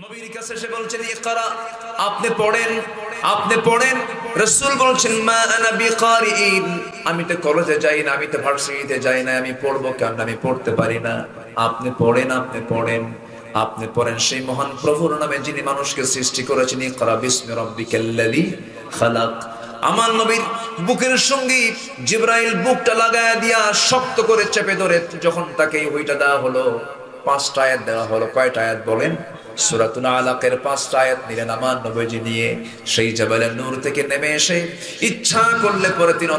নবীর কাছে এসে বলছেন ইকরা, আপনি পড়েন, আপনি পড়েন। রাসূল বলছেন মা আনা বিকারিইন, আমি তো কলেজে যাই না, আমি তো ভার্সিটিতে যাই না, আমি পড়বো কেন? আমি পড়তে পারি না। আপনি পড়েন, আপনি পড়েন, আপনি পড়েন সেই মহান প্রভুর নামে যিনি মানুষকে সৃষ্টি করেছেন। ইকরা বিসমি রাব্বিকাল্লাযী খালাক। আমার নবীর বুকের সঙ্গে জিবরাইল বুকটা লাগায়া দিয়া শক্ত করে চেপে ধরে যখন তাকে ওইটা দেওয়া হলো, 5টা আয়াত দেওয়া হলো। কয়টা আয়াত বলেন? সূরাতুল আলাকের 5টা আয়াত নিলেন আমার নবীজি নিয়ে সেই জাবালের নূর থেকে নেমে এসে ইচ্ছা করলে পরে তিনি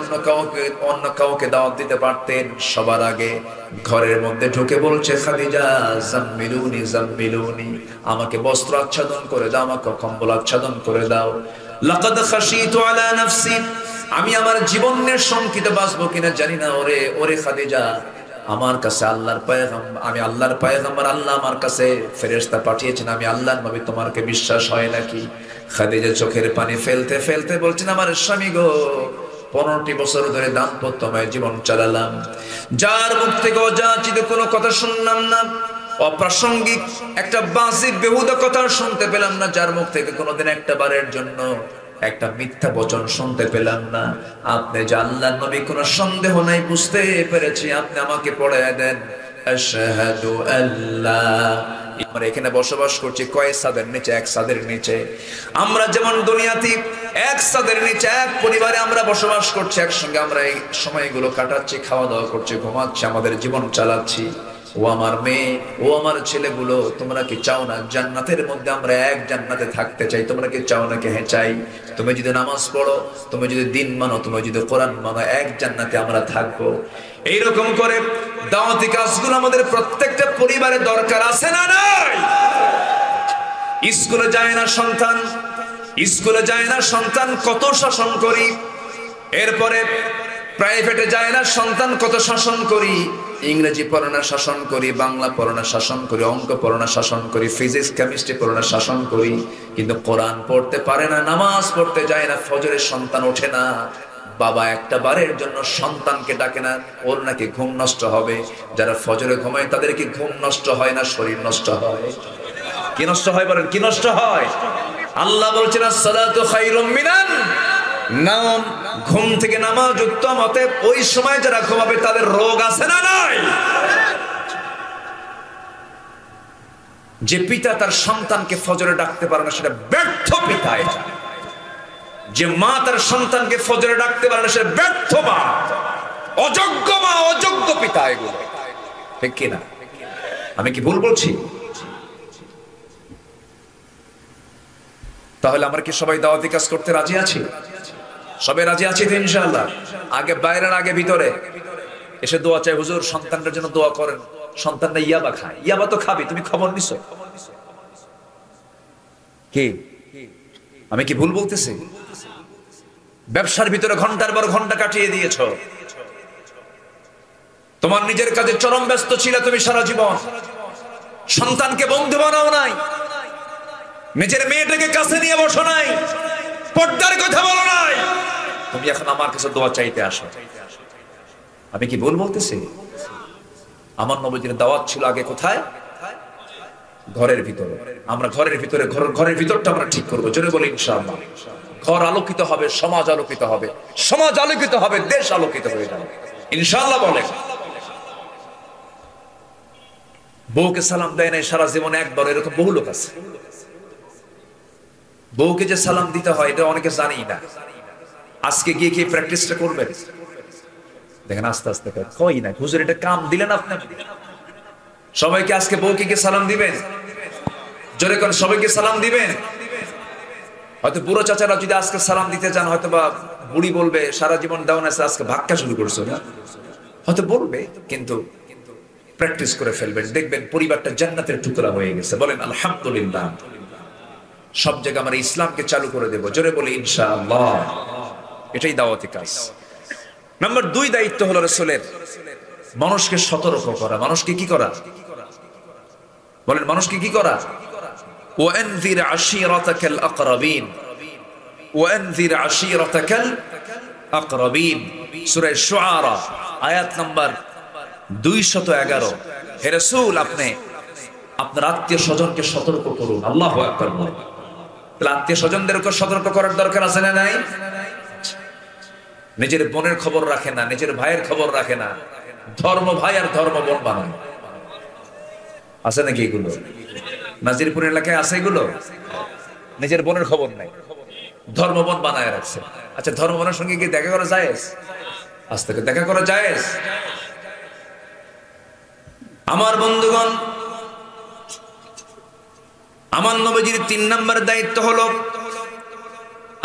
অন্য কাউকে দাওয়াত দিতে পারতেন। সবার আগে ঘরের মধ্যে ঢুকে বলছে খাদিজা জাম্মিলুনি জাম্মিলুনি, আমাকে বস্ত্র আচ্ছাদন করে দাও, আমাকে কম্বল আচ্ছাদন করে দাও। লাকাদ খাশিতু আলা নাফসি, আমি আমার জীবনের শঙ্কিত বাঁচবো কিনা জানি না। ওরে ওরে খাদিজা, আমার কাছে আল্লাহর পয়গম্বর, আমি আল্লাহর পয়গম্বর, আল্লাহ আমার কাছে ফেরেশতা পাঠিয়েছেন, আমি আল্লাহর নবী, তোমাকে বিশ্বাস হয় নাকি? খাদিজা চোখের পানি ফেলতে ফেলতে বলছেন আমার স্বামী গো, 15টি বছর ধরে দাম্পত্যময় জীবন চালালাম, যার মুখ থেকে অযাচিত কোনো কথা শুনলাম না, অপ্রাসঙ্গিক একটা বাজে বেহুদা কথা শুনতে পেলাম না, যার মুখ থেকে কোনোদিন একটা বারের জন্য একটা মিথ্যা বচন শুনতে পেলাম না। আপনি যে আল্লাহর নবী কোনো সন্দেহ নাই, বুঝতে পেরেছি, আপনি আমাকে পড়ায় দেন আশহাদু আল্লা। আমরা এখানে বসবাস করছি কয় ছাদের নিচে? এক ছাদের নিচে। আমরা যেমন দুনিয়াতে এক ছাদের নিচে এক পরিবারে আমরা বসবাস করছি, একসঙ্গে আমরা এই সময়গুলো কাটাচ্ছি, খাওয়া দাওয়া করছি, ঘুমাচ্ছি, আমাদের জীবন চালাচ্ছি। ও আমার মেয়ে, ও আমার ছেলেগুলো, তোমরা কি চাও না জান্নাতের মধ্যে আমরা এক জান্নাতে থাকতে চাই? তোমরা কি চাও না? কে হ্যাঁ চাই। তুমি যদি নামাজ পড়ো, তুমি যদি দিন মানো, তুমি যদি কোরআন মানো, এক জান্নাতে আমরা থাকবো। এইরকম করে দাওয়াতি কাজগুলো আমাদের প্রত্যেকটা পরিবারে দরকার আছে না নাই? স্কুলে যায় না সন্তান, স্কুলে যায় না সন্তান, কত শাসন করি। এরপরে প্রাইভেটে যায় না সন্তান, কত শাসন করি। ইংরেজি পড়ানো শাসন করি, বাংলা পড়ানো শাসন করি, অঙ্ক পড়ানো শাসন করি, ফিজিক্স কেমিস্ট্রি পড়ানো শাসন করি, কিন্তু কোরআন পড়তে পারে না, নামাজ পড়তে যায় না, ফজরের সন্তান ওঠে না। বাবা একটা বারের জন্য সন্তানকে ডাকে না, ওর নাকি ঘুম নষ্ট হবে। যারা ফজরে ঘুমায় তাদের কি ঘুম নষ্ট হয় না শরীর নষ্ট হয়? কি নষ্ট হয় বলেন? কি নষ্ট হয়? আল্লাহ বলছেন আসসালাতু খায়রুম মিনান নাওম, ঘুম থেকে নামাজ উত্তম। অতএব ওই সময় যারা ঘুমাবে তাদের রোগ আছে না নাই? যে পিতা তার সন্তানকে ফজরে ডাকতে পারে না সেটা ব্যর্থ পিতা। এটা যে মা তার সন্তানকে ফজরে ডাকতে পারে না সেটা ব্যর্থ মা, অযোগ্য মা, অযোগ্য পিতা। এগুলো ঠিক কিনা? আমি কি ভুল বলছি? তাহলে আমরা কি সবাই দাওয়াতি কাজ করতে রাজি আছি? সবাই রাজি আছি তো ইনশাআল্লাহ? আগে বাইরের আগে ভিতরে এসে দোয়া চাই, হুজুর সন্তানদের জন্য দোয়া করেন, সন্তানরা ইয়াবা খায়। ইয়াবা তো খাবি, তুমি খবর নিছো কি? আমি কি ভুল বলতেছি? ব্যবসার ভিতরে ঘন্টার পর ঘন্টা কাটিয়ে দিয়েছো, তোমার নিজের কাজে চরম ব্যস্ত ছিলে তুমি সারা জীবন, সন্তানকে বন্ধু বানাও নাই, নিজের মেয়েটাকে কাছে নিয়ে বসো নাই, পর্দার কথা বলো নাই, তুমি এখন আমার কাছে দোয়া চাইতে আসো। আমি কি ভুল বলতেছি? আমার নবীজির দাওয়াত ছিল আগে কোথায়? ঘরের ভিতরে। আমরা ঘরের ভিতরে, ঘরের ভিতরটা আমরা ঠিক করবো। জোরে বলি ইনশাআল্লাহ। ঘর আলোকিত হবে, সমাজ আলোকিত হবে, সমাজ আলোকিত হবে, দেশ আলোকিত হয়ে যাবে ইনশাআল্লাহ। বলে বউকে সালাম দেয় নাই সারা জীবনে একবার, এরকম বহু লোক আছে। বউকে যে সালাম দিতে হয় এটা অনেকে জানেই না। আজকে গিয়ে কি প্র্যাকটিসটা করবেন? দেখেন আস্তে আস্তে কই না হুজুর, এটা কাম দিলেন আপনি। সবাইকে আজকে বউকে গিয়ে সালাম দিবেন? জোরে করে সবাইকে সালাম দিবেন? হয়তো বুড়ো চাচারা যদি আজকে সালাম দিতে যান, হয়তো বা বুড়ি বলবে সারা জীবন দেওয়া না, আজকে ভাগ্যা শুরু করছো না, হয়তো বলবে, কিন্তু প্র্যাকটিস করে ফেলবেন, দেখবেন পরিবারটা জান্নাতের টুকরা হয়ে গেছে। বলেন আলহামদুলিল্লাহ। সব জায়গায় আমরা ইসলামকে চালু করে দেব। জোরে বলি ইনশাআল্লাহ। এটাই দাওয়াতি কাজ। নাম্বার 2 দায়িত্ব হলো রাসূলের মানুষকে সতর্ক করা। মানুষকে কি করা? বলেন মানুষকে কি করা? ওয়ানযির আশীরাতাকাল আকরাবিন, ওয়ানযির আশীরাতাকাল আকরাবিন। সূরা শুআরা আয়াত নাম্বার 211। হে রাসূল, আপনি আপনার আত্মীয় স্বজনকে সতর্ক করুন। আল্লাহু আকবার বলেন। তাহলে আত্মীয় স্বজনদেরকে সতর্ক করার দরকার আছে না নাই? নিজের বোনের খবর রাখে না, নিজের ভাইয়ের খবর রাখে না, ধর্ম ভাই আর ধর্ম বোন বানায়। আছে নাকি এগুলো? নাজিরপুর এলাকায় আছে এগুলো? নিজের বোনের খবর নাই, ধর্ম বোন বানায় রাখছে। আচ্ছা, ধর্ম বোনের সঙ্গে কি দেখা করা জায়েজ? আজ থেকে দেখা করা জায়েজ? আমার বন্ধুগণ, আমার নবীজির 3 নম্বর দায়িত্ব হলো,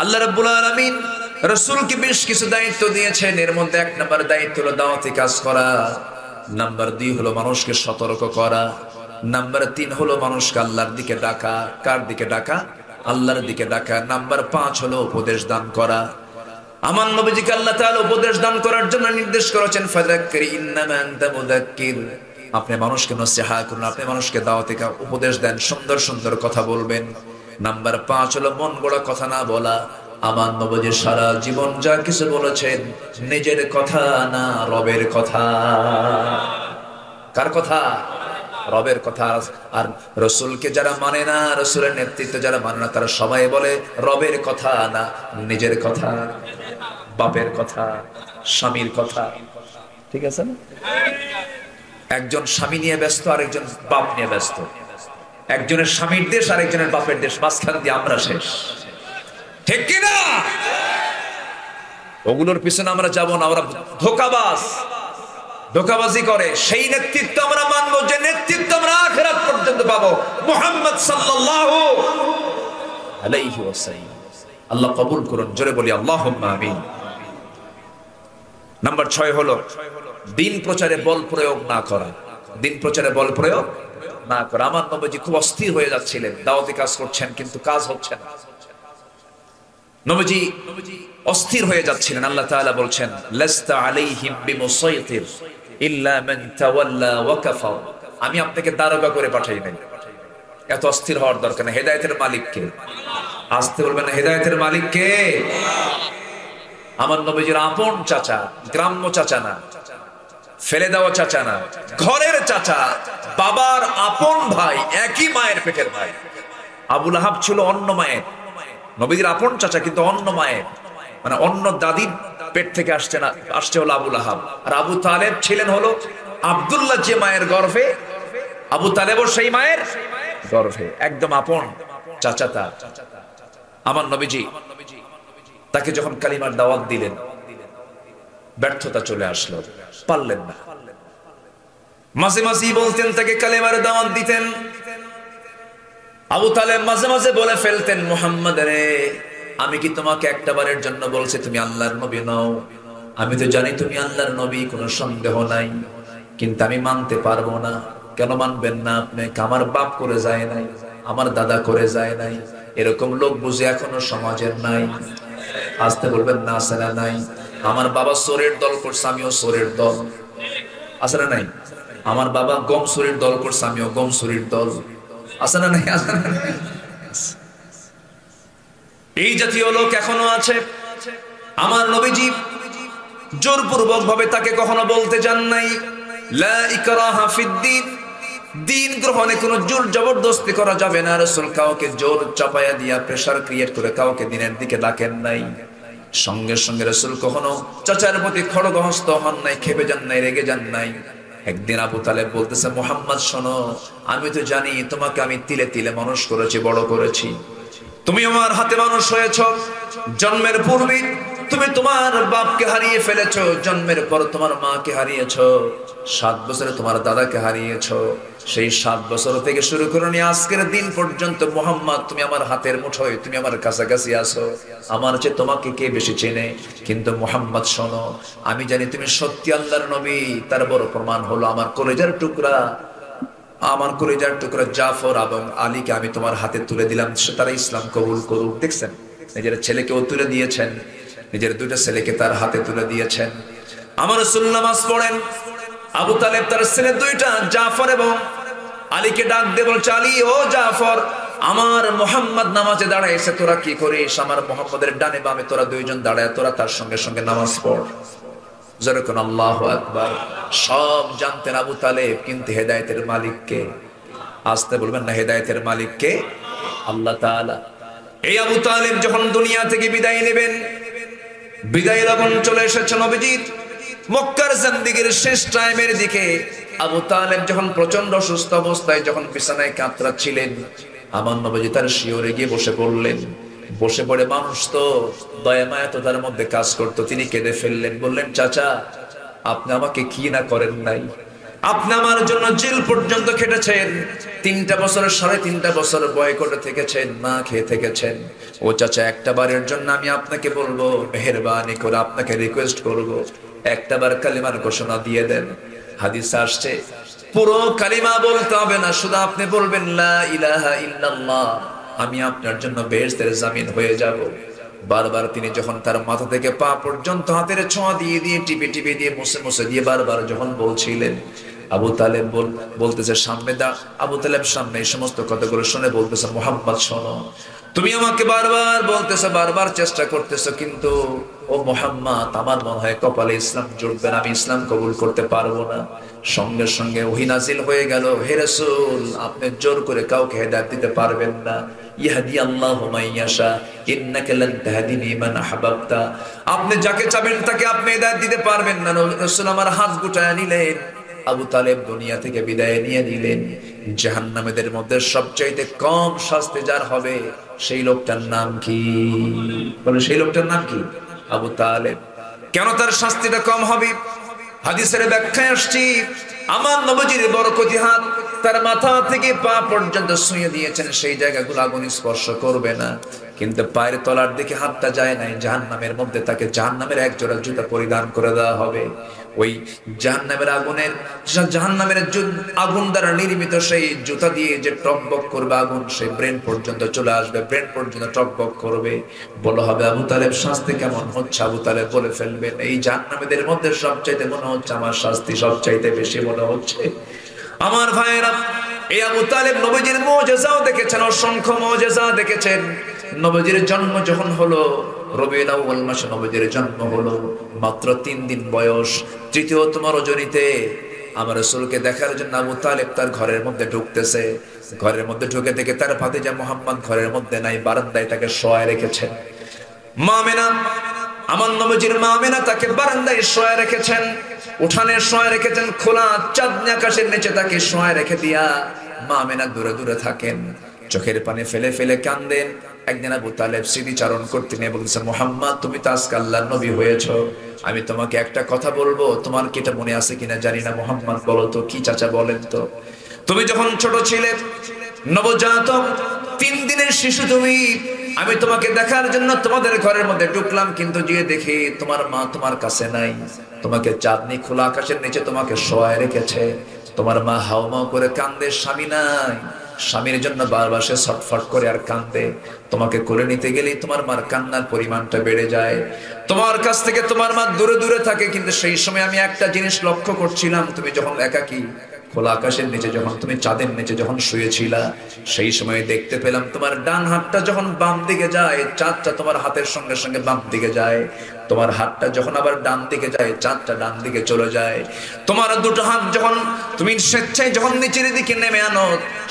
আল্লাহ রাব্বুল আলামিন রাসূলকে বেশ কিছু দায়িত্ব দিয়েছেন। এর মধ্যে 1 নম্বর দায়িত্ব হলো দাওয়াতি কাজ করা, নাম্বার 2 হলো মানুষকে সতর্ক করা, নাম্বার 3 হলো মানুষকে আল্লাহর দিকে ডাকা। কার দিকে ডাকা? আল্লাহর দিকে ডাকা। নাম্বার 5 হলো উপদেশ দান করা। আমার নবীজিকে আল্লাহ তাআলা উপদেশ দান করার জন্য নির্দেশ করেছেন, ফাযাক্কির ইন্নামা আনতা মুযাক্কির। আপনি মানুষকে নসিহত করুন, আপনি মানুষকে দাওয়াতি উপদেশ দেন, সুন্দর সুন্দর কথা বলবেন। নাম্বার 5 হলো মন গড়া কথা না বলা। আমার নবীজি সারা জীবন যা কিছু বলেছেন নিজের কথা না, রবের কথা। কার কথা? রবের কথা। আর রাসূলকে যারা মানে না, রাসূলের নেতৃত্ব যারা মানে না, তারা সবাই বলে রবের কথা না, নিজের কথা, বাপের কথা, স্বামীর কথা। ঠিক আছে না? একজন স্বামী নিয়ে ব্যস্ত, আরেকজন বাপ নিয়ে ব্যস্ত। একজনের স্বামীর দেশ, আরেকজনের বাপের দেশ, মাঝখান দিয়ে আমরা শেষ। ঠিক কি না? ওগুলোর পিছনে আমরা যাব না। ওরা ধোঁকাবাজি করে। সেই নেতৃত্ব আমরা মানবো যে নেতৃত্ব আমরা আখিরাত পর্যন্ত পাবো, মুহাম্মদ সাল্লাল্লাহু আলাইহি ওয়াসাল্লাম। আল্লাহ কবুল করুন, জোরে বলি আল্লাহুম্মা আমিন। নাম্বার 6 হলো দিন প্রচারে বল প্রয়োগ না করা। দিন প্রচারে বল প্রয়োগ না করা। আমার নবীজি খুব অস্থির হয়ে যাচ্ছিলেন, দাওয়াতি কাজ করছেন কিন্তু কাজ হচ্ছে না। নবীজি অস্থির হয়ে যাচ্ছিলেন। আল্লাহ তাআলা বলছেন, লাস্তা আলাইহিম বিমুসাইতির ইল্লা মান তাওয়াল্লা ওয়া কাফার। আমি আপনাকে দারোগা করে পাঠাই নাই। এত অস্থির হওয়ার দরকার নেই। হেদায়েতের মালিক কে? আসতে বলবেন না, হেদায়েতের মালিক কে? আমার নবীজির আপন চাচা, গ্রাম্য চাচা না, ফেলে দেওয়া চাচা না, ঘরের চাচা, বাবার আপন ভাই, একই মায়ের পেটের ভাই। আবু লাহাব ছিল অন্য মায়ের, নবীজির আপন চাচা কিন্তু অন্য মায়ের, মানে অন্য দাদির পেট থেকে আসছে হলো আবু লাহাব। আর আবু তালেব ছিলেন হলো আব্দুল্লাহ যে মায়ের গর্ভে, আবু তালেবও সেই মায়ের গর্ভে, একদম আপন চাচা তার। আমার নবীজি তাকে যখন কালিমার দাওয়াত দিলেন, ব্যর্থতা চলে আসলো, পারলেন না। মাঝে মাঝে বলতেন তাকে কালিমার দাওয়াত দিতেন। আবু তালেব মাঝে মাঝে বলে ফেলতেন, মুহাম্মদ রে, আমি কি তোমাকে একটা বারের জন্য বলছি তুমি আল্লাহর নবী নও? আমি তো জানি তুমি আল্লাহর নবী, কোনো সন্দেহ নাই, কিন্তু আমি মানতে পারবো না। কেন মানবেন না আপনি? আমার বাপ করে যায় নাই, আমার দাদা করে যায় নাই। এরকম লোক বুঝে এখনো সমাজের নাই। আসতে বলবেন না, আছে না নাই? আমার বাবা সোরের দল করছে, আমিও সোরের দল। আছে না নাই? আমার বাবা গম সুরির দল করছে, আমিও গম সুরির দল। আছে না নাই? আছে না নাই? এই জাতীয় লোক এখনো আছে। আমার নবীজি জোরপূর্বক ভাবে তাকে কখনো বলতে যান নাই লা ইকরাহা ফিদ্দিন, দিন গ্রহণে কোনো জোর জবরদস্তি করা যাবে না। রাসূল কাউকে জোর চাপায়া দিয়া, প্রেসার ক্রিয়েট করে কাউকে দিনের দিকে ডাকেন নাই। সঙ্গে সঙ্গে রাসূল কখনো চাচার প্রতি খড়গহস্ত হন নাই, খেপে যান নাই, রেগে যান নাই। একদিন আবু তালেব বলতেছে, মুহাম্মদ শোনো, আমি তো জানি তোমাকে আমি তিলে তিলে মানুষ করেছি, বড় করেছি। তুমি আমার হাতে মানুষ হয়েছ। জন্মের পূর্বে তুমি তোমার বাপকে হারিয়ে ফেলেছো, জন্মের পর তোমার মাকে হারিয়েছো, 7 বছরে তোমার দাদাকে হারিয়েছো। সেই 7 বছর থেকে শুরু করে নিয়ে আজকের দিন পর্যন্ত মুহাম্মদ তুমি আমার হাতের মুঠোয়, তুমি আমার কাছাকাছি আছো। আমার চেয়ে তোমাকে কে বেশি চেনে? কিন্তু মুহাম্মদ শোনো, আমি জানি তুমি সত্যি আল্লাহর নবী। তার বড় প্রমাণ হলো আমার কলেজার টুকরা, আমার কলেজার টুকরা জাফর এবং আলীকে আমি তোমার হাতে তুলে দিলাম, তারা ইসলাম কবুল করুক। দেখছেন, নিজের ছেলেকেও তুলে দিয়েছেন, নিজের 2টা ছেলেকে তার হাতে তুলে দিয়েছেন। আমার রাসূল নামাজ পড়েন, আবু তালেব তার ছেলে 2টা জাফর এবং আলীকে ডাক দিয়ে বলছে, আলী ও জাফর, আমার মুহাম্মদ নামাজে দাঁড়াইছে, তোরা কি করিস? আমার মুহাম্মদের ডানে বামে তোরা 2 জন দাঁড়ায়, তোরা তার সঙ্গে সঙ্গে নামাজ পড়। যেরকম আল্লাহু আকবার। সব জানতেন আবু তালেব, কিন্তু হেদায়েতের মালিক কে? আসতে বলবেন না, হেদায়েতের মালিক কে? আল্লাহ তাআলা। এই আবু তালেব যখন দুনিয়া থেকে বিদায় নেবেন, বিদায় লগন চলে এসেছে নবীজির। মক্কার জিন্দেগীর শেষ টাইমের দিকে আবু তালেব যখন প্রচন্ড অসুস্থ অবস্থায় যখন বিছানায় কাতরাচ্ছিলেন, আমার নবীজি তার শিয়রে গিয়ে বসে পড়লেন। বসে পড়ে মানুষ তো দয়া মায়া তো তার মধ্যে কাজ করতো, তিনি কেঁদে ফেললেন। বললেন, চাচা আপনি আমাকে কি না করেন নাই, আপনি আমার জন্য জেল পর্যন্ত খেটেছেন, 3টা বছর 3.5 বছর বয়কটে থেকেছেন, না খেয়ে থেকেছেন। ও চাচা একটা বারের জন্য আমি আপনাকে বলবো, মেহেরবানি করে আপনাকে রিকোয়েস্ট করব, একটা বার কালিমার ঘোষণা দিয়ে দেন। হাদিসে আসছে পুরো কালিমা বলতে হবে না, শুধু আপনি বলবেন লা ইলাহা ইল্লাল্লাহ, আমি আপনার জন্য বেহেশতের জামিন হয়ে যাব। বারবার তিনি যখন তার মাথা থেকে পা পর্যন্ত হাতের ছোঁয়া দিয়ে দিয়ে টিপে টিপে দিয়ে মুছে মুছে দিয়ে বারবার যখন বলছিলেন, আবু তালেব বলতেছে সামনে দা, আবু তালেব সামনে এই সমস্ত কথাগুলো শুনে বলতেছে, মুহাম্মদ শোনো, তুমি আমাকে বারবার বলতেছো, বারবার চেষ্টা করতেছো, কিন্তু ও মুহাম্মদ আমার মনে হয় কপালে ইসলাম জুটবে না, আমি ইসলাম কবুল করতে পারবো না। সঙ্গে সঙ্গে ওহী নাজিল হয়ে গেল, হে রাসূল আপনি জোর করে কাউকে হেদায়েত দিতে পারবেন না। ইয়াহদি আল্লাহু মাইয়াশা ইন্নাকা লান তাহদিনি মান আহবাবতা, আপনি যাকে চাবেন তাকে আপনি হেদায়েত দিতে পারবেন না। রাসূল আমার হাত গুটায় নিলেন, আবু তালেব দুনিয়া থেকে বিদায় নিয়ে নিলেন। জাহান্নামীদের মধ্যে সবচাইতে কম শাস্তি যার হবে সেই লোকটার নাম কি? বলে সেই লোকটার নাম কি? আবু তালেব। কেন তার শাস্তিটা কম হবে? হাদিসের ব্যাখ্যায় আসছি, আমার নবীজির বরকতি হাত তার মাথা থেকে পা পর্যন্ত ছুঁয়ে দিয়েছেন, সেই জায়গাগুলো আগুন স্পর্শ করবে না, কিন্তু পায়ের তলার দিকে হাতটা যায় নাই। জাহান্নামের মধ্যে তাকে জাহান্নামের এক জোড়া জুতা পরিধান করে দেওয়া হবে। ওই জাহান্নামের আগুন দ্বারা নির্মিত সেই জুতা দিয়ে যে টকবক করবে আগুন, সেই ব্রেন পর্যন্ত চলে আসবে, ব্রেন পর্যন্ত টকবক করবে। বলা হবে, আবু তালেব শাস্তি কেমন হচ্ছে? আবু তালেব বলে ফেলবেন, এই জাহান্নামীদের মধ্যে সবচাইতে মনে হচ্ছে আমার শাস্তি সবচাইতে বেশি মনে হচ্ছে। আমার ভাইয়েরা, এই আবু তালেব নবীজির মুজিজাও দেখেছেন, অসংখ্য মুজিজা দেখেছেন। নবীজির জন্ম যখন হলো, রবিউল আউয়াল মাসে নবীজির জন্ম হলো, মাত্র 3 দিন বয়স। তৃতীয়তম রজনীতে আমার রাসূলকে দেখার জন্য আবু তালেব তার ঘরের মধ্যে ঢুকতেছে। ঘরের মধ্যে ঢুকে দেখে তার ভাতিজা মুহাম্মদ ঘরের মধ্যে নাই, বারান্দায় তাকে শোয়ায় রেখেছেন। মা আমেনা, আমার নবীজির মা আমেনা তাকে বারান্দায় শোয়ায় রেখেছেন, উঠানে শোয়ায় রেখেছেন, খোলা চাঁদনি আকাশের নিচে তাকে শোয়ায় রেখে দিয়া মা আমেনা দূরে দূরে থাকেন, চোখের পানি ফেলে ফেলে কাঁদেন। একদিন আবু তালেব স্মৃতিচারণ করতে নিয়ে বলছে, মুহাম্মদ তুমি তো আজকে আল্লাহর নবী হয়েছো, আমি তোমাকে একটা কথা বলবো, তোমার কি এটা মনে আছে কিনা জানি না। মুহাম্মদ বলো তো কি চাচা, বলেন তো। তুমি যখন ছোট ছিলে, নবজাতক 3 দিনের শিশু তুমি, আমি তোমাকে দেখার জন্য তোমাদের ঘরের মধ্যে ঢুকলাম, কিন্তু গিয়ে দেখি তোমার মা তোমার কাছে নাই, তোমাকে চাঁদনি খোলা আকাশের নিচে তোমাকে শোয়ায় রেখেছে। তোমার মা হাউমাউ করে কান্দে, স্বামী নাই, স্বামীর জন্য বারবার সে ছটফট করে আর কান্দে। তোমাকে করে নিতে গেলেই তোমার মার কান্নার পরিমাণটা বেড়ে যায়, তোমার কাছ থেকে তোমার মা দূরে দূরে থাকে। কিন্তু সেই সময় আমি একটা জিনিস লক্ষ্য করছিলাম, তুমি যখন একাকী খোলা আকাশের নিচে, যখন তুমি চাঁদের নিচে যখন শুয়েছিলা, সেই সময় দেখতে পেলাম তোমার ডান হাতটা যখন বাম দিকে যায়, চাঁদটা তোমার হাতের সঙ্গে সঙ্গে বাম দিকে যায়। তোমার হাতটা যখন আবার ডান দিকে যায়, চাঁদটা ডান দিকে চলে যায়। তোমার দুটো হাত যখন তুমি স্বেচ্ছায় যখন নিচের দিকে নেমে আনো,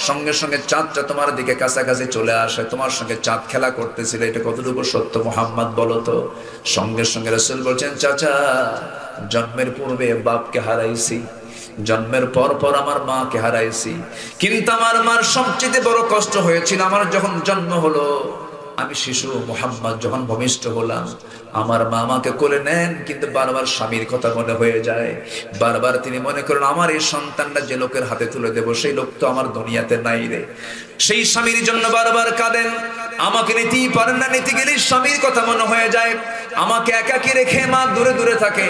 সঙ্গে সঙ্গে চাঁদটা তোমার দিকে কাছাকাছি চলে আসে। তোমার সঙ্গে চাঁদ খেলা করতেছিল, এটা কতটুকু সত্য মুহাম্মদ বলো তো? সঙ্গে সঙ্গে রাসূল বলছেন, চাচা জন্মের পূর্বে বাপকে হারাইছি, জন্মের পর পর আমার মাকে হারাইছি, কিন্তু আমার মার সবচেয়ে বড় কষ্ট হয়েছিল আমার যখন জন্ম হলো। আমি শিশু, মুহাম্মদ যখন ভূমিষ্ঠ হলাম, আমার মা আমাকে কোলে নেন, কিন্তু বারবার স্বামীর কথা মনে হয়ে যায়। বারবার তিনি মনে করেন, আমার এই সন্তানটা যে লোকের হাতে তুলে দেব, সেই লোক তো আমার দুনিয়াতে নাই রে। সেই স্বামীর জন্য বারবার কাঁদেন, আমাকে নিতেই পারেন না, নিতে গেলে স্বামীর কথা মনে হয়ে যায়। আমাকে একাকী রেখে মা দূরে দূরে থাকে।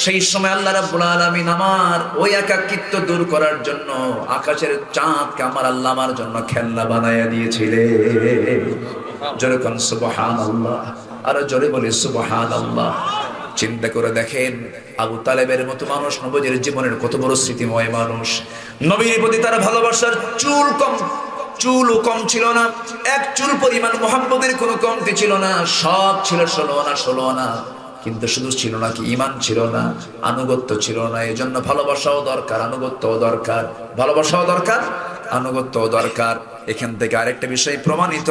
সেই সময় আল্লাহ রাব্বুল আলামিন আমার ওই একাকিত্ব দূর করার জন্য আকাশের চাঁদকে আমার আল্লাহ আমার জন্য খেলনা বানায়া দিয়েছিলেন। জোরে কোন সুবহানাল্লাহ, আরো জোরে বলি সুবহানাল্লাহ। চিন্তা করে দেখেন, আবু তালেবের মতো মানুষ নবীর জীবনের কত বড় স্মৃতিময় মানুষ। নবীর প্রতি তার ভালোবাসার চুলও কম ছিল না, এক চুল পরিমাণ মুহাম্মদের কোনো কমতি ছিল না। সব ছিল 16 আনা। কিন্তু শুধু ছিল না কি, ঈমান ছিল না, আনুগত্য ছিল না। এই জন্য ভালোবাসাও দরকার, আনুগত্যও দরকার। ভালোবাসাও দরকার, আনুগত্য দরকার। এখান থেকে আরেকটা বিষয় প্রমাণিত,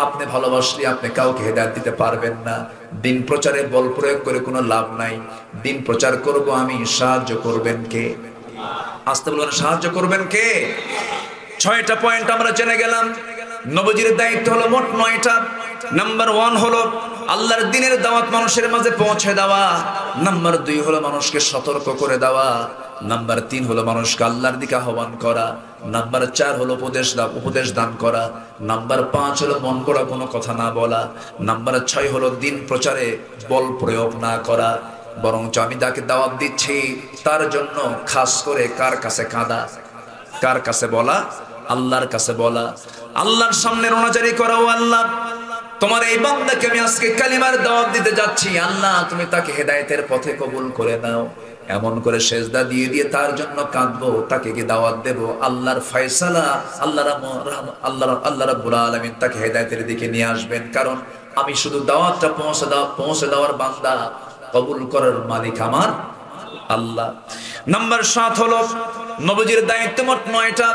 আপনি ভালোবাসলে আপনি কাউকে হেদায়েত দিতে পারবেন না। দিন প্রচারে বল প্রয়োগ করে কোনো লাভ নাই। দিন প্রচার করব আমি, সাহায্য করবেন কে? আসতে বলুন, সাহায্য করবেন কে? 6টা পয়েন্ট আমরা জেনে গেলাম। নবীজির দায়িত্ব হলো মোট 9টা। নাম্বার 1 হলো আল্লাহর দ্বীনের দাওয়াত মানুষের মাঝে পৌঁছে দেওয়া। নাম্বার 2 হলো মানুষকে সতর্ক করে দেওয়া। নাম্বার 3 হলো মানুষকে আল্লাহর দিকে আহ্বান করা। নাম্বার 4 হলো উপদেশ দান করা। নাম্বার 5 হলো মন গড়া কোনো কথা না বলা। নাম্বার 6 হলো দিন প্রচারে বল প্রয়োগ না করা, বরঞ্চ আমি যাকে দাওয়াত দিচ্ছি তার জন্য খাস করে কার কাছে কাঁদা, কার কাছে বলা? আল্লাহর কাছে বলা, আল্লাহর সামনে রোনাজারি করা, ও আল্লাহ তোমার এই বান্দাকে আমি আজকে কালিমার দাওয়াত দিতে যাচ্ছি, আল্লাহ তুমি তাকে হেদায়েতের পথে কবুল করে নাও। এমন করে সেজদা দিয়ে দিয়ে তার জন্য কাঁদবো, তাকে কি দাওয়াত দেব? আল্লাহর ফয়সালা, আল্লাহ রাব্বুল আলামিন তাকে হেদায়েতের দিকে নিয়ে আসবেন। কারণ আমি শুধু দাওয়াতটা পৌঁছে দেওয়ার বান্দা, কবুল করার মালিক আমার আল্লাহ। নাম্বার 7 হলো নবীজির দায়িত্ব মোট 9টা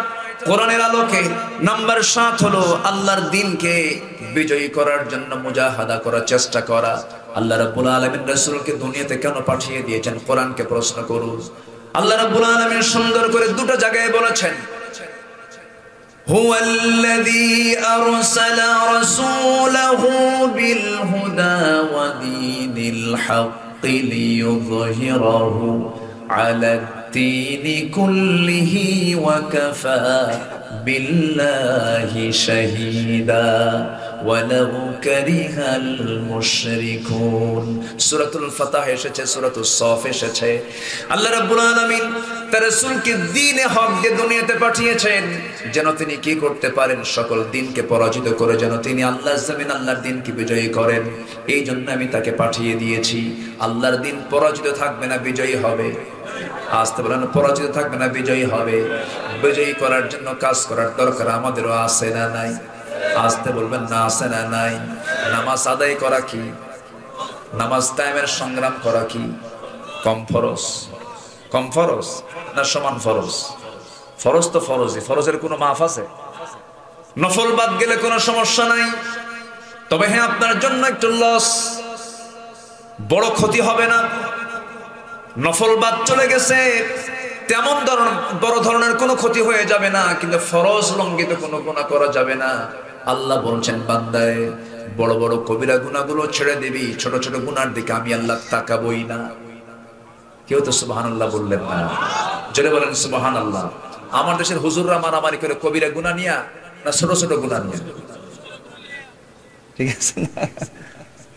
কোরআনের আলোকে। নাম্বার 7 হলো আল্লাহর দ্বীনকে বিজয়ী করার জন্য মুজাহাদা করার চেষ্টা করা। আল্লাহ রাব্বুল আলামিন রাসূলকে দুনিয়াতে কেন পাঠিয়ে দিয়েছেন? কোরআনকে প্রশ্ন করুন। আল্লাহ রাব্বুল আলামিন সুন্দর করে দুটো জায়গায় বলেছেন, হুয়াল্লাযী আরসালা রাসূলাহু বিল হুদা ওয়া দীনিল হাক্কি লিইয়ুযহিরাহু আলাদ দ্বীনি কুল্লিহি ওয়া কাফা বিল্লাহি শাহীদা ওয়ালাউ কারিহাল মুশরিকুন। সূরাতুল ফাতহ এসেছে, সূরাতুস সফ এসেছে। আল্লাহ রাব্বুল আলামিন তার রাসূলকে দ্বীনে হক দিয়ে দুনিয়াতে পাঠিয়েছেন যেন তিনি কি করতে পারেন? সকল দ্বীনকে পরাজিত করে যেন তিনি আল্লাহর জমিন আল্লাহর দ্বীনকে বিজয়ী করেন। এই জন্য আমি তাকে পাঠিয়ে দিয়েছি। আল্লাহর দ্বীন পরাজিত থাকবে না, বিজয়ী হবে। আসতে বলেন, পরাজিত থাকবে না, বিজয়ী হবে। বিজয়ী করার জন্য কাজ করার দরকার আমাদেরও আছে না নাই? আসতে বলবেন না, আছে না নাই? নামাজ আদায় করা কি? নামাজ টাইমের সংগ্রাম করা কি কম ফরজ? কম ফরজ না সমান ফরজ? ফরজ তো ফরজই, ফরজের কোনো মাফ আছে? নফল বাদ গেলে কোনো সমস্যা নাই। তবে হ্যাঁ, আপনার জন্য একটু লস, বড় ক্ষতি হবে না। নফল বাদ চলে গেছে, তেমন বড় ধরনের কোনো ক্ষতি হয়ে যাবে না, কিন্তু ফরজ লঙ্ঘিত কোনো গুনাহ করা যাবে না। আল্লাহ বলছেন, বান্দায় বড় বড় কবিরা গুনাহগুলো ছেড়ে দিবি, ছোট ছোট গুনার দিকে আমি আল্লাহ তাকাবই না। কেউ তো সুবহানাল্লাহ বললেন না? জোরে বলেন সুবহানাল্লাহ। আমার দেশের হুজুররা মারামারি করে কবিরা গুনাহ নিয়া না ছোট ছোট গুনাহ নিয়া? ঠিক আছে না?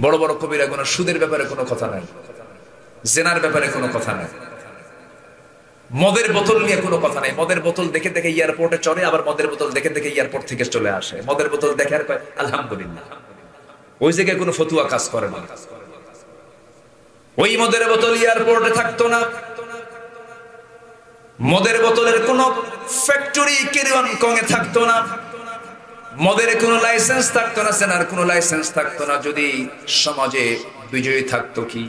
বড় বড় কবিরা গুনাহ, সুদের ব্যাপারে কোনো কথা নাই, জেনার ব্যাপারে কোনো কথা নাই, মদের বোতল নিয়ে কোনো কথা নাই। মদের বোতল দেখে দেখে এয়ারপোর্টে চড়ে, আবার মদের বোতল দেখে দেখে এয়ারপোর্ট থেকে চলে আসে। মদের বোতল দেখে আর কয় আলহামদুলিল্লাহ। ওই জায়গায় কোনো ফতুয়া কাজ করে না। ওই মদের বোতল এয়ারপোর্টে থাকতো না। মদের বোতলের কোনো ফ্যাক্টরি কেরিয়ন এ থাকতো না। মদের কোনো লাইসেন্স থাকতো না, সেনার কোনো লাইসেন্স থাকতো না। যদি সমাজে বিজয়ী থাকতো, কি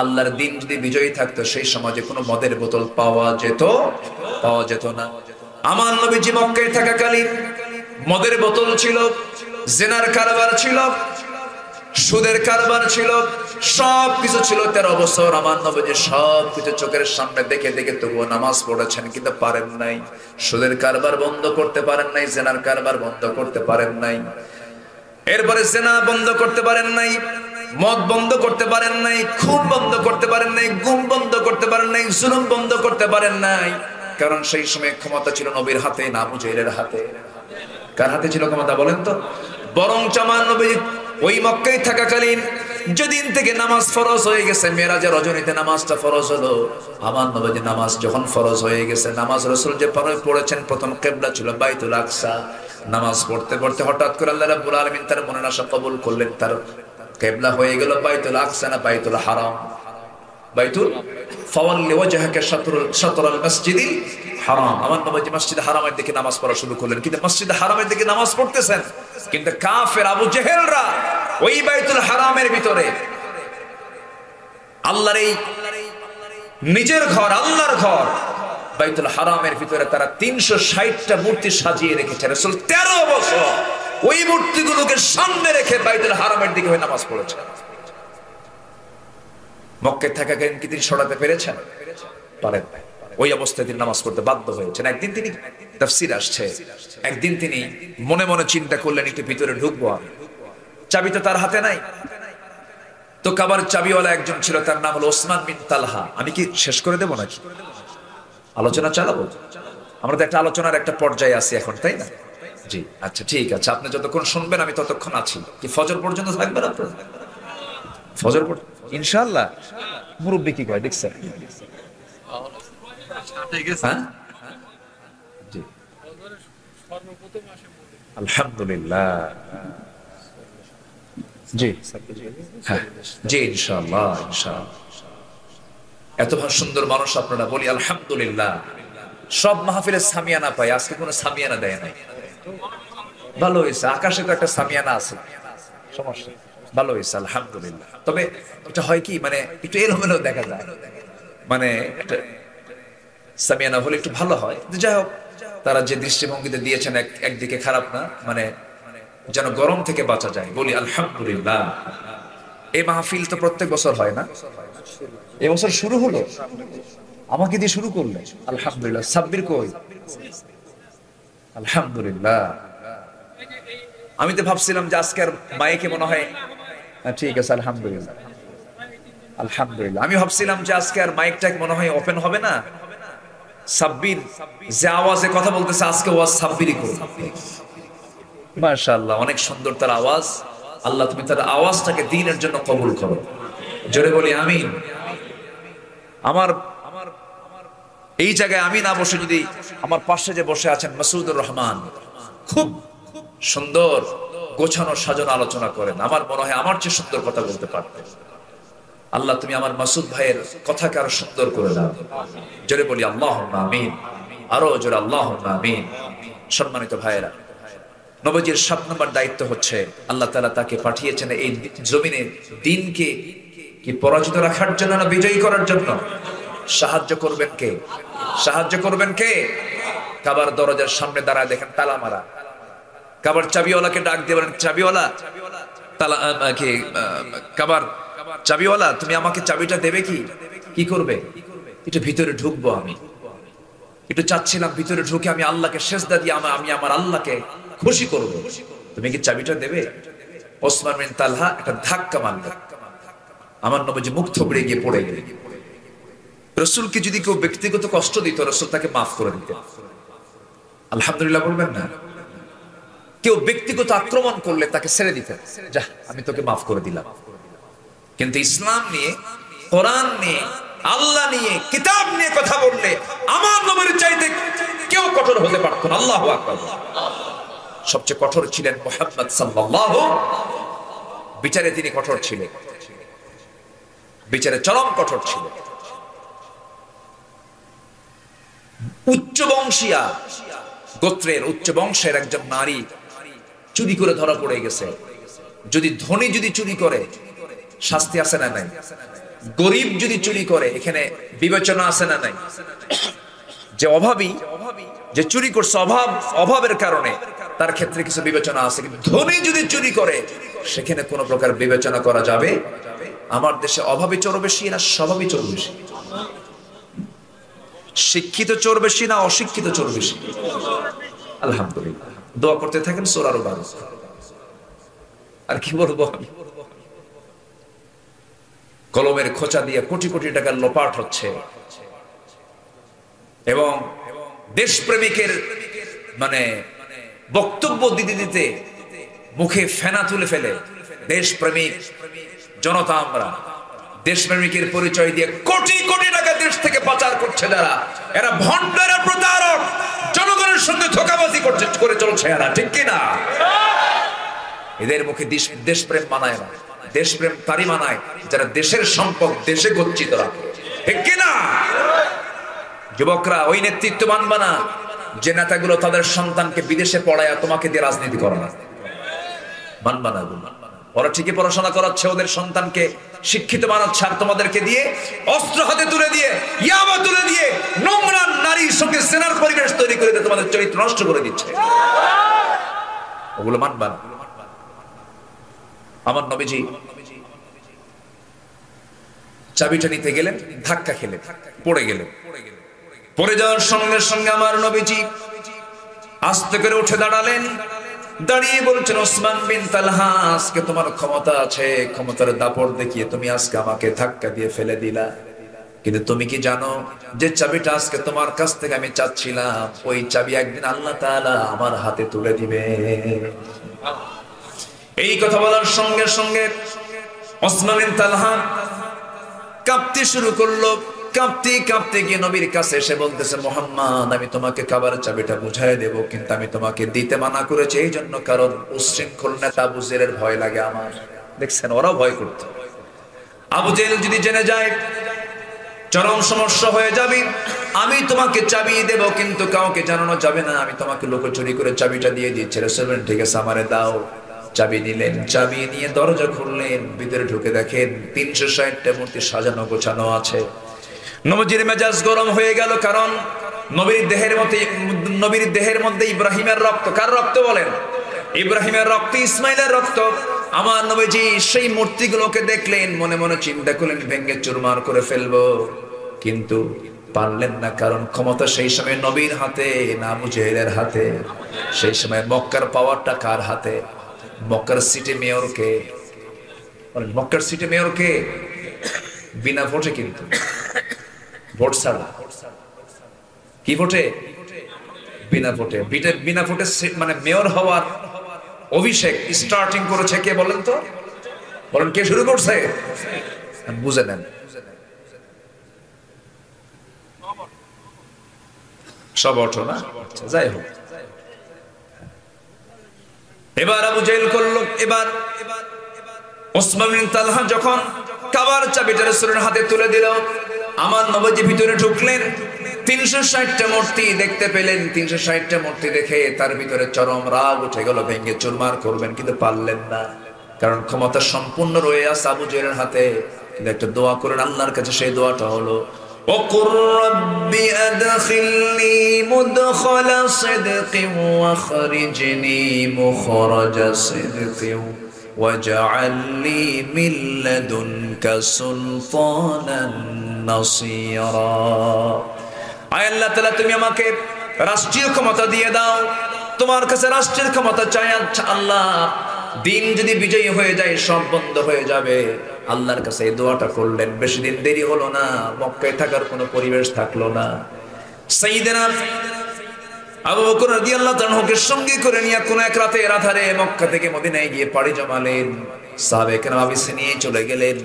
আল্লাহর দ্বীন যদি বিজয়ী থাকতো, সেই সমাজে কোনো মদের বোতল পাওয়া যেত না। আমার নবীজি মক্কায় থাকাকালীন মদের বোতল ছিল, জেনার কারবার ছিল, সুদের কারবার ছিল, সব কিছু ছিল। 13 বছর আমার নবীজি সব কিছু চোখের সামনে দেখে দেখে তবুও নামাজ পড়েছেন, কিন্তু পারেন নাই। সুদের কারবার বন্ধ করতে পারেন নাই, জেনার কারবার বন্ধ করতে পারেন নাই, এরপরে জেনা বন্ধ করতে পারেন নাই, মদ বন্ধ করতে পারেন নাই, খুন বন্ধ করতে পারেন নাই, গুম বন্ধ করতে পারেন নাই, জুলুম বন্ধ করতে পারেন নাই। কারণ সেই সময় ক্ষমতা ছিল নবীর হাতে না আবু জাহেলের হাতে? কার হাতে ছিল ক্ষমতা বলেন তো? বরং আমার নবী ওই মক্কায় থাকাকালীন যেদিন থেকে নামাজ ফরজ হয়ে গেছে, মেরাজের রজনীতে নামাজটা ফরজ হলো, আমার নবীজি নামাজ যখন ফরজ হয়ে গেছে, নামাজ রাসূল যে পড়েছেন, প্রথম কিবলা ছিল বাইতুল আকসা। নামাজ পড়তে পড়তে হঠাৎ করে আল্লাহ রাব্বুল আলামিন তার মনের আশা কবুল করলেন। তার কিবলা হয়ে গেল বাইতুল আকসা না বাইতুল হারাম? বাইতুল ফাওয়াল্লি ওয়াজহাকা শাতরাল মসজিদিল হারাম। আমার নবীজি মসজিদ হারামের দিকে নামাজ পড়া শুরু করলেন। কিন্তু মসজিদ হারামের দিকে নামাজ পড়তেছেন, কিন্তু কাফের আবু জেহেলরা ওই বাইতুল হারামের ভিতরে আল্লাহর এই নিজের ঘর, আল্লাহর ঘর, বাইতুল হারামের ভিতরে তারা 360টা মূর্তি সাজিয়ে রেখেছে। রাসূল 13 বছর ওই মূর্তিগুলোকে সামনে রেখে বাইতুল হারামের দিকে হয়ে নামাজ পড়েছে। মক্কায় থাকাকালীন কি তিনি সরাতে পেরেছেন? পারেন না। ওই অবস্থায় তিনি নামাজ পড়তে বাধ্য হয়েছেন। একদিন তিনি, তাফসীর আসছে, একদিন তিনি মনে মনে চিন্তা করলেন একটু ভিতরে ঢুকবো আমি। চাবি তো তার হাতে নাই, তো কাবার চাবিওয়ালা একজন ছিল, তার নাম হলো ওসমান বিন তালহা। আমি কি শেষ করে দেবো নাকি আলোচনা চালাবো? আমরা তো একটা আলোচনার একটা পর্যায়ে আছি এখন, তাই না? জি আচ্ছা ঠিক আছে, আপনি যতক্ষণ শুনবেন আমি ততক্ষণ আছি। কি ফজর পর্যন্ত থাকবেন আপনারা? ফজর পর্যন্ত ইনশাআল্লাহ। মুরব্বি কি কয় দেখছেন? হ্যাঁ জি আলহামদুলিল্লাহ। জি হ্যাঁ জি ইনশাআল্লাহ ইনশাআল্লাহ। এত সুন্দর মানুষ আপনারা, বলি আলহামদুলিল্লাহ। সব মাহফিলে সামিয়ানা পাই, আজকে কোনো সামিয়ানা দেয় নাই। ভালো হয়েছে, আকাশে তো একটা সামিয়ানা আছে, সমস্যা ভালো হয়েছে আলহামদুলিল্লাহ। তবে এটা হয় কি, মানে একটু এলোমেলো দেখা যায়, মানে একটা সামিয়ানা হলে একটু ভালো হয়। যাই হোক, তারা যে দৃষ্টিভঙ্গিতে দিয়েছেন একদিকে খারাপ না, মানে যেন গরম থেকে বাঁচা যায়, বলি আলহামদুলিল্লাহ। এই মাহফিল তো প্রত্যেক বছর হয় না, এবছর শুরু হলো, আমাকে দিয়ে শুরু করলে আলহামদুলিল্লাহ। সাব্বির কই? আলহামদুলিল্লাহ। আমি তো ভাবছিলাম যে আজকের মাইকে মনে হয় ঠিক আছে, আলহামদুলিল্লাহ আলহামদুলিল্লাহ। আমি ভাবছিলাম যে আজকে আর মাইকটা মনে হয় ওপেন হবে না। সাব্বির যে আওয়াজে কথা বলতেছে, আজকে ওয়াজ সাব্বিরই করবে। মাশাআল্লাহ, অনেক সুন্দর তার আওয়াজ। আল্লাহ তুমি তার আওয়াজটাকে দ্বীনের জন্য কবুল করো, জোরে বলি আমিন। আমার এই জায়গায় আমি না বসে, যদি আমার পাশে যে বসে আছেন মাসুদুর রহমান, খুব সুন্দর গোছানো সাজানো আলোচনা করেন, আমার মনে হয় আমার চেয়ে সুন্দর কথা বলতে পারতেন। আল্লাহ তুমি আমার মাসুদ ভাইয়ের কথাকে আরো সুন্দর করে দাও, জোরে বলি আল্লাহুম্মা আমিন, আরো জোরে আল্লাহুম্মা আমিন। সম্মানিত ভাইয়েরা, নবীজির 7 নম্বর দায়িত্ব হচ্ছে, আল্লাহ তাআলা তাকে পাঠিয়েছেন এই জমিনে দ্বীনকে কি পরাজিত রাখার জন্য না বিজয়ী করার জন্য? সাহায্য করবেন কে? সাহায্য করবেন কে? কাবার দরজার সামনে দাঁড়ায় দেখেন তালা মারা, কাবার চাবিওয়ালাকে ডাক দিয়ে বলেন, চাবিওয়ালা, তালা কি কাবার চাবিওয়ালা, তুমি আমাকে চাবিটা দেবে কি? কি করবে? একটু ভিতরে ঢুকবো আমি, একটু চাচ্ছিলাম ভিতরে ঢুকে আমি আল্লাহকে সেজদা দিয়ে আমি আমার আল্লাহকে খুশি করব, তুমি কি চাবিটা দেবে? ওসমান বিন তালহা একটা ধাক্কা মারলেন, আমার নবীজি মুখ থুবড়ে গিয়ে পড়ে গেলেন। রাসূলকে যদি কেউ ব্যক্তিগত কষ্ট দিত, রাসূল তাকে মাফ করে দিতেন। আলহামদুলিল্লাহ বলবেন না? কেউ ব্যক্তিগত আক্রমণ করলে তাকে ছেড়ে দিতেন, যা আমি তোকে মাফ করে দিলাম। কিন্তু ইসলাম নিয়ে, কোরআন নিয়ে, আল্লাহ নিয়ে, কিতাব নিয়ে কথা বললে আমার নবীর চাইতে কেউ কঠোর হতে পারত না। আল্লাহু আকবার। সবচেয়ে কঠোর ছিলেন মুহাম্মদ সাল্লাল্লাহু, বিচারে তিনি কঠোর ছিলেন, বিচারে চরম কঠোর ছিলেন। উচ্চ বংশীয়া গোত্রের, উচ্চ বংশের একজন নারী চুরি করে ধরা পড়ে গেছে। যদি ধনী যদি চুরি করে শাস্তি আছে না নাই? গরিব যদি চুরি করে এখানে বিবেচনা আছে না নাই? যে অভাবী, যে চুরি করছে অভাবের কারণে, তার ক্ষেত্রে কিছু বিবেচনা আছে। কিন্তু ধনী যদি চুরি করে সেখানে কোনো প্রকার বিবেচনা করা যাবে? আমার দেশে অভাবী চোর বেশি না স্বভাবী চোর বেশি? শিক্ষিত চোর বেশি না অশিক্ষিত চোর বেশি? আলহামদুলিল্লাহ। দোয়া করতে থাকেন, চোর আরো বাড়ে। আর কি বলবো, কলমের খোঁচা দিয়ে কোটি কোটি টাকার লোপাট হচ্ছে, এবং দেশপ্রেমিকের মানে বক্তব্য দিতে দিতে মুখে ফেনা তুলে ফেলে দেশপ্রেমিক জনতা, আমরা দেশপ্রেমিকের পরিচয় দিয়ে কোটি কোটি টাকা দেশ থেকে পাচার করছে যারা, এরা ভণ্ড, এরা প্রতারক, জনগণের সঙ্গে ধোঁকাবাজি করে চলছে এরা, ঠিক কিনা? এদের মুখে দেশপ্রেম মানায় না, দেশপ্রেম তারই মানায় যারা দেশের সম্পদ দেশে গচ্ছিত রাখে, ঠিক কিনা? যুবকরা, ওই নেতৃত্ব মানবা না যে নেতাগুলো তাদের সন্তানকে বিদেশে পড়ায় তোমাকে দিয়ে রাজনীতি করে না, মানবা না। ওরা ঠিকই পড়াশোনা করাচ্ছে ওদের সন্তানকে শিক্ষিত বানাচ্ছে আর তোমাদেরকে দিয়ে অস্ত্র হাতে তুলে দিয়ে ইয়াবা তুলে দিয়ে নোংরা নারী সঙ্গে সেনার পরিবেশ তৈরি করে দিয়ে তোমাদের চরিত্র নষ্ট করে দিচ্ছে। ওগুলো মানবা না। আমার নবীজি চাবিটা নিতে গেলেন, ধাক্কা খেলে পড়ে গেলেন। পড়ে যাওয়ার সঙ্গে সঙ্গে আমার নবীজি আস্তে করে উঠে দাঁড়ালেন, দাঁড়িয়ে বলছেন, ওসমান বিন তালহা, আজকে তোমার ক্ষমতা আছে, ক্ষমতার দাপট দেখিয়ে তুমি আজকে আমাকে ধাক্কা দিয়ে ফেলে দিলা, কিন্তু তুমি কি জানো যে চাবিটা আজকে তোমার কাছ থেকে আমি চাচ্ছিলাম, ওই চাবি একদিন আল্লাহ তাআলা আমার হাতে তুলে দিবে। এই কথা বলার সঙ্গে সঙ্গে ওসমান বিন তালহা কাঁপতে শুরু করলো। কাঁপতে কাঁপতে গিয়ে নবীর কাছে এসে বলতেছে, মুহাম্মদ, আমি তোমাকে কাবার চাবিটা বুঝাই দেব, কিন্তু আমি তোমাকে দিতে মানা করেছি এই জন্য, কারণ উশৃঙ্খল নেতা আবু জেহেলের ভয় লাগে আমার। দেখছেন, ওরাও ভয় করত। আবু জেহেল যদি জেনে যায় চরম সমস্যা হয়ে যাবে। আমি তোমাকে চাবি দেব, কিন্তু কাউকে জানানো যাবে না, আমি তোমাকে লুকোচুরি করে চাবিটা দিয়ে দিচ্ছি। রাসূল বললেন, ঠিক আছে, আমারে দাও। চাবি নিলেন, চাবি নিয়ে দরজা খুললেন, ভিতরে ঢুকে দেখেন 360টা মূর্তি সাজানো গোছানো আছে। নবীর মেজাজ গরম হয়ে গেল, কারণ নবীর দেহের মধ্যে ইব্রাহিমের রক্ত। কার রক্ত বলেন? ইব্রাহিমের রক্ত, ইসমাইলের রক্ত। আমার নবীজি সেই মূর্তিগুলোকে দেখলেন, মনে মনে চিন্তা করলেন ভেঙে চুরমার করে ফেলবো, কিন্তু পারলেন না, কারণ ক্ষমতা সেই সময় নবীর হাতে না আবু জেহেলের হাতে। সেই সময় মক্কার পাওয়ারটা কার হাতে? মক্কার সিটি মেয়র কে? মক্কার সিটি মেয়র কে? বিনা ভোটে, কিন্তু ভোট ছাড়া। কি ভোটে? বিনা ভোটে। বিনা ভোটে মানে মেয়র হওয়ার অভিষেক স্টার্টিং করেছে কে বলেন তো? বলেন, কে শুরু করছে? বুঝে নেন, সব অটো না। যাই হোক, এবার আবু জেহেল করলো। এবার ওসমান বিন তালহা যখন কাবার চাবিটা রাসূলের হাতে তুলে দিল, আমার নবীজি ভিতরে ঢুকলেন। 360টা মূর্তি দেখতে পেলেন। 360টা মূর্তি দেখে তার ভিতরে চরম রাগ উঠে গেল, ভেঙে চুরমার করবেন, কিন্তু পারলেন না, কারণ ক্ষমতা সম্পূর্ণ রয়ে আছে আবু জেহেলের হাতে। কিন্তু একটা দোয়া করেন আল্লাহর কাছে, সেই দোয়াটা হলো, وقل رب أدخلني مدخل صدق واخرجني مخرج صدق واجعل لي من لدنك سلطانا نصيرا। আয় আল্লাহ তাআলা, তুমি আমাকে রাষ্ট্রীয় ক্ষমতা দিয়ে দাও, তোমার কাছে রাষ্ট্রের ক্ষমতা চাই। আল্লাহ, দিন যদি বিজয়ী হয়ে যায় সব বন্ধ হয়ে যাবে। আল্লাহর কাছে এই দোয়াটা করলেন। বেশি দিন দেরি হলো না, মক্কায় থাকার কোনো পরিবেশ থাকলো না। সাইয়েদনা আবু বকর রাদিয়াল্লাহু তাআলা কে সঙ্গে করে নিয়ে কোন এক রাতের আধারে মক্কা থেকে মদিনায় গিয়ে পাড়ি জমালেন। সাহাবে কেরাম আবিসে নিয়ে চলে গেলেন।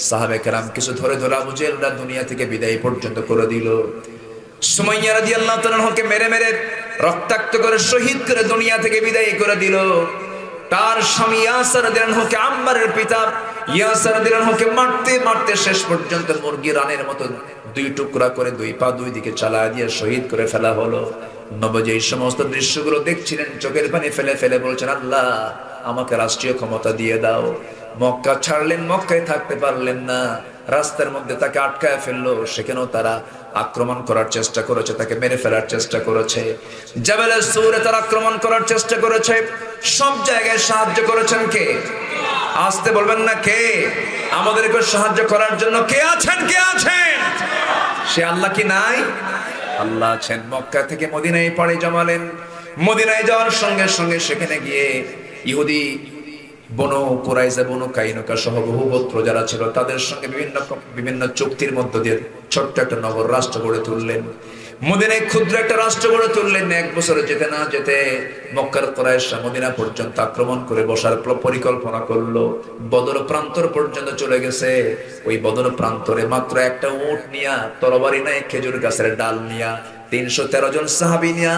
সাহাবে কেরাম কিছু ধরে ধরে আবু জেহেলরা দুনিয়া থেকে বিদায় পর্যন্ত করে দিল। সুমাইয়া রাদিয়াল্লাহু তাআলা কে মেরে মেরে রক্তাক্ত করে শহীদ করে দুনিয়া থেকে বিদায় করে দিল। তার স্বামী ইয়াসির রাদিয়াল্লাহু কে, আম্মারের পিতা ইয়াসির রাদিয়াল্লাহু কে মারতে মারতে শেষ পর্যন্ত মুরগি রানের মতো দুই টুকরা করে দুই পা দুই দিকে চালায় দিয়ে শহীদ করে ফেলা হলো। নবীজি এই সমস্ত দৃশ্যগুলো দেখছিলেন, চোখের পানি ফেলে ফেলে বলছেন, আল্লাহ, আমাকে রাষ্ট্রীয় ক্ষমতা দিয়ে দাও। মক্কা ছাড়লেন, মক্কায় থাকতে পারলেন না। রাস্তার মধ্যে তাকে আটকায় ফেললো, সেখানেও তারা আক্রমণ করার চেষ্টা করেছে, তাকে মেরে ফেলার চেষ্টা করেছে। জাবালে সূরে তারা আক্রমণ করার চেষ্টা করেছে। সব জায়গায় সাহায্য করেছেন কে? আসতে বলবেন না, কে? আমাদেরকে সাহায্য করার জন্য কে আছেন? কে আছেন? সে আল্লাহ কি নাই? আল্লাহ আছেন। মক্কা থেকে মদিনায় পাড়ি জমালেন। মদিনায় যাওয়ার সঙ্গে সঙ্গে সেখানে গিয়ে ইহুদি বনু কুরাইজা, বনু কাইনুকা সহ বহু গোত্র যারা ছিল তাদের সঙ্গে বিভিন্ন চুক্তির মধ্য দিয়ে ছোট্ট একটা নগর রাষ্ট্র গড়ে তুললেন। মদিনায় ক্ষুদ্র একটা রাষ্ট্র গড়ে তুললেন। 1 বছরে যেতে না যেতে মক্কার কুরাইশরা মদিনা পর্যন্ত আক্রমণ করে বসার পরিকল্পনা করলো। বদর প্রান্তর পর্যন্ত চলে গেছে। ওই বদর প্রান্তরে মাত্র একটা উট নিয়া, তরবারি নাই, খেজুর গাছের ডাল নিয়া, 313 জন সাহাবী নিয়া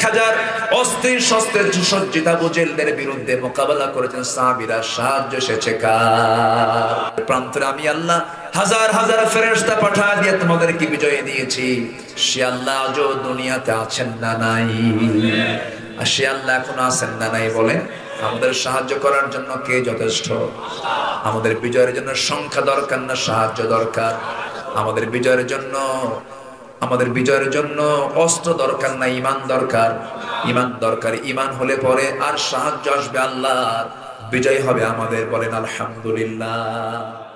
1000 অস্ত্র শস্ত্রে সজ্জিত আবু জেহেলদের বিরুদ্ধে মোকাবেলা করেছেন সাহাবীরা। সাহায্য এসেছে কার? প্রান্তরে আমি আল্লাহ হাজার হাজার ফেরেশতা পাঠিয়ে দিয়ে তোমাদেরকে বিজয় দিয়েছি। সে আল্লাহ আজও দুনিয়াতে আছেন না নাই? আর সে আল্লাহ এখন আছেন না নাই? বলেন আমাদের সাহায্য করার জন্য কে যথেষ্ট? আমাদের বিজয়ের জন্য সংখ্যা দরকার না সাহায্য দরকার? আমাদের বিজয়ের জন্য অস্ত্র দরকার না ঈমান দরকার? ঈমান দরকার। ঈমান হলে পরে আর সাহায্য আসবে আল্লাহর, বিজয় হবে আমাদের। বলেন আলহামদুলিল্লাহ।